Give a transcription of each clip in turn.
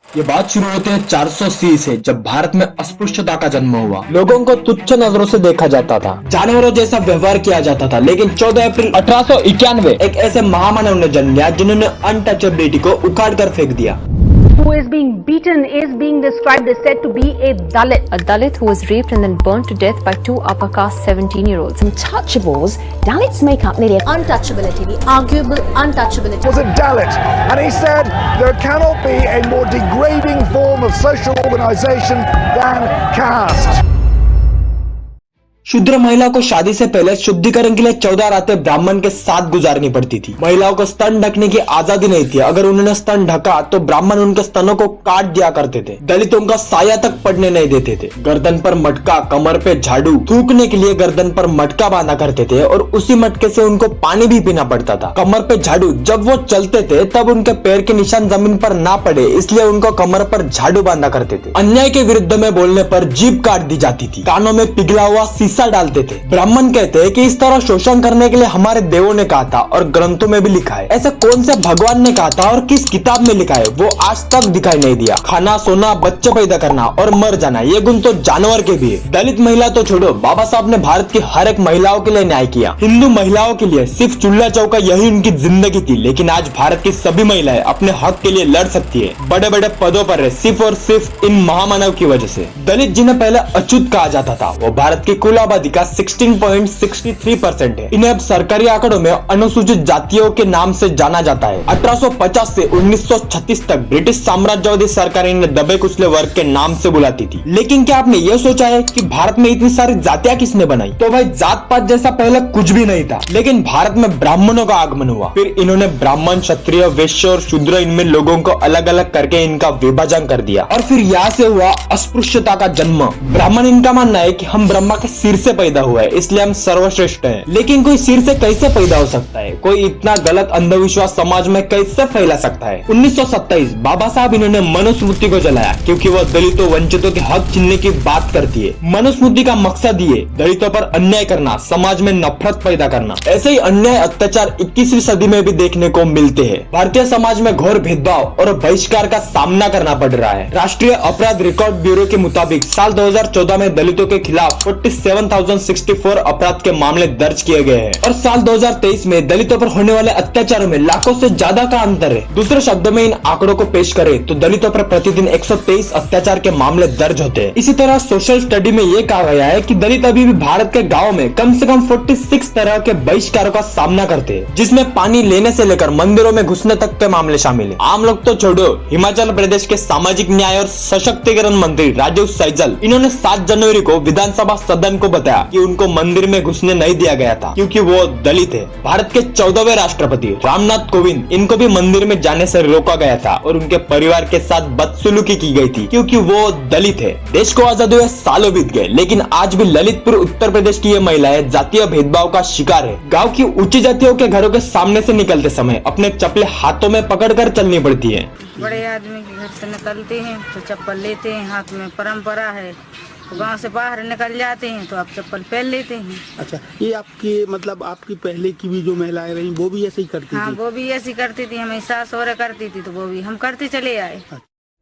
ये बात शुरू होती है 400 से, जब भारत में अस्पृश्यता का जन्म हुआ। लोगों को तुच्छ नजरों से देखा जाता था, जानवरों जैसा व्यवहार किया जाता था। लेकिन 14 अप्रैल 1891 एक ऐसे महामानव ने जन्म लिया जिन्होंने अनटचेबिलिटी को उखाड़ कर फेंक दिया। Who is being beaten is being described as said to be a Dalit. A Dalit who was raped and then burnt to death by two upper caste 17-year-olds. Untouchables, Dalits make up nearly Untouchability, the arguable untouchability. Was a Dalit, and he said there cannot be a more degrading form of social organisation than caste. शूद्र महिला को शादी से पहले शुद्धिकरण के लिए 14 रातें ब्राह्मण के साथ गुजारनी पड़ती थी। महिलाओं को स्तन ढकने की आजादी नहीं थी। अगर उन्होंने स्तन ढका तो ब्राह्मण उनके स्तनों को काट दिया करते थे। दलितों का साया तक पड़ने नहीं देते थे। गर्दन पर मटका, कमर पे झाड़ू, थूकने के लिए गर्दन पर मटका बांधा करते थे और उसी मटके से उनको पानी भी पीना पड़ता था। कमर पे झाड़ू, जब वो चलते थे तब उनके पैर के निशान जमीन पर ना पड़े, इसलिए उनको कमर पर झाड़ू बांधा करते थे। अन्याय के विरुद्ध में बोलने पर जीभ काट दी जाती थी। कानों में पिघला हुआ शीशा डालते थे। ब्राह्मण कहते हैं कि इस तरह शोषण करने के लिए हमारे देवों ने कहा था और ग्रंथों में भी लिखा है। ऐसा कौन से भगवान ने कहा था और किस किताब में लिखा है, वो आज तक दिखाई नहीं दिया। खाना, सोना, बच्चे पैदा करना और मर जाना, ये गुण तो जानवर के भी है। दलित महिला तो छोड़ो, बाबा साहब ने भारत की हर एक महिलाओं के लिए न्याय किया। हिंदू महिलाओं के लिए सिर्फ चूल्हा चौका यही उनकी जिंदगी थी। लेकिन आज भारत की सभी महिलाएं अपने हक के लिए लड़ सकती है, बड़े बड़े पदों पर है, सिर्फ और सिर्फ इन महामानव की वजह से। दलित जिन्हें पहले अछूत कहा जाता था, वो भारत की कुल आबादी का 16.63% है। इन्हें अब सरकारी आंकड़ों में अनुसूचित जातियों के नाम से जाना जाता है। 1850 से 1936 तक ब्रिटिश साम्राज्यवादी सरकार इन्हें दबे कुचले वर्ग के नाम से बुलाती थी। लेकिन क्या आपने ये सोचा है कि भारत में इतनी सारी जातियां किसने बनाई? तो भाई, जात पात जैसा पहले कुछ भी नहीं था। लेकिन भारत में ब्राह्मणों का आगमन हुआ। फिर इन्होंने ब्राह्मण, क्षत्रिय, वैश्य और शूद्र, इनमें लोगों को अलग अलग करके इनका विभाजन कर दिया और फिर यहाँ से हुआ अस्पृश्यता का जन्म। ब्राह्मण, इनका मानना है कि हम ब्रह्मा के सिर से पैदा हुआ है, इसलिए हम सर्वश्रेष्ठ हैं। लेकिन कोई सिर से कैसे पैदा हो सकता है? कोई इतना गलत अंधविश्वास समाज में कैसे फैला सकता है? 1927 बाबा साहब इन्होंने मनुस्मृति को जलाया, क्योंकि वह दलितों, वंचितों के हक छीनने की बात करती है। मनुस्मृति का मकसद ये दलितों पर अन्याय करना, समाज में नफरत पैदा करना। ऐसे ही अन्याय, अत्याचार 21वीं सदी में भी देखने को मिलते हैं। भारतीय समाज में घोर भेदभाव और बहिष्कार का सामना करना पड़ रहा है। राष्ट्रीय अपराध रिकॉर्ड ब्यूरो के मुताबिक साल 2014 में दलितों के खिलाफ 47,064 अपराध के मामले दर्ज किए गए हैं और साल 2023 में दलितों पर होने वाले अत्याचारों में लाखों से ज्यादा का अंतर है। दूसरे शब्दों में इन आंकड़ों को पेश करें तो दलितों पर प्रतिदिन 123 अत्याचार के मामले दर्ज होते हैं। इसी तरह सोशल स्टडी में ये कहा गया है कि दलित अभी भी भारत के गाँव में कम से कम 46 तरह के बहिष्कारों का सामना करते हैं, जिसमें पानी लेने से लेकर मंदिरों में घुसने तक के मामले शामिल है। आम लोग तो छोड़ो, हिमाचल प्रदेश के सामाजिक न्याय और सशक्तिकरण मंत्री राजीव सैजल, इन्होंने 7 जनवरी को विधानसभा सदन को बताया कि उनको मंदिर में घुसने नहीं दिया गया था क्योंकि वो दलित है। भारत के 14वें राष्ट्रपति रामनाथ कोविंद, इनको भी मंदिर में जाने से रोका गया था और उनके परिवार के साथ बदसलूकी की गई थी क्योंकि वो दलित है। देश को आजादी हुए सालों बीत गए, लेकिन आज भी ललितपुर उत्तर प्रदेश की ये महिलाएं जातीय भेदभाव का शिकार है। गाँव की उच्च जातियों के घरों के सामने से निकलते समय अपने चप्पलें हाथों में पकड़कर चलनी पड़ती है। बड़े आदमी के घर से निकलते हैं तो चप्पल लेते हैं, हाथ में परंपरा है। गांव से बाहर निकल जाते हैं तो आप चप्पल पहन लेते हैं। अच्छा, ये आपकी मतलब आपकी पहले की भी जो महिलाएं रही वो भी ऐसे ही करती हाँ, थी? वो भी ऐसी करती थी। हमें सास और करती थी तो वो भी हम करते चले आए।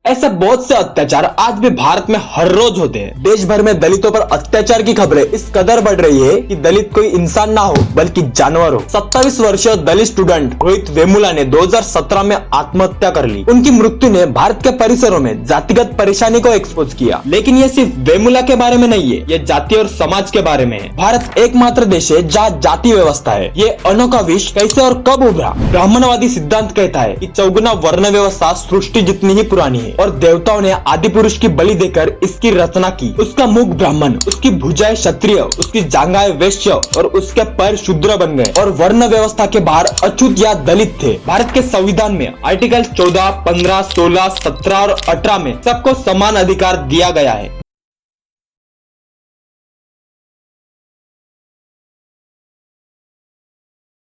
ऐसे बहुत से अत्याचार आज भी भारत में हर रोज होते हैं। देश भर में दलितों पर अत्याचार की खबरें इस कदर बढ़ रही है कि दलित कोई इंसान ना हो बल्कि जानवर हो। 27 वर्षीय दलित स्टूडेंट रोहित वेमुला ने 2017 में आत्महत्या कर ली। उनकी मृत्यु ने भारत के परिसरों में जातिगत परेशानी को एक्सपोज किया। लेकिन ये सिर्फ वेमुला के बारे में नहीं है, ये जाति और समाज के बारे में है। भारत एकमात्र देश है जहाँ जाति व्यवस्था है। ये अनोखा विष कैसे और कब उभरा? ब्राह्मणवादी सिद्धांत कहता है कि चौगुना वर्ण व्यवस्था सृष्टि जितनी ही पुरानी है और देवताओं ने आदि पुरुष की बलि देकर इसकी रचना की। उसका मुख ब्राह्मण, उसकी भुजाएं क्षत्रिय, उसकी जांघाएं वैश्य और उसके पैर शूद्र बन गए और वर्ण व्यवस्था के बाहर अछूत या दलित थे। भारत के संविधान में आर्टिकल 14, 15, 16, 17 और 18 में सबको समान अधिकार दिया गया है।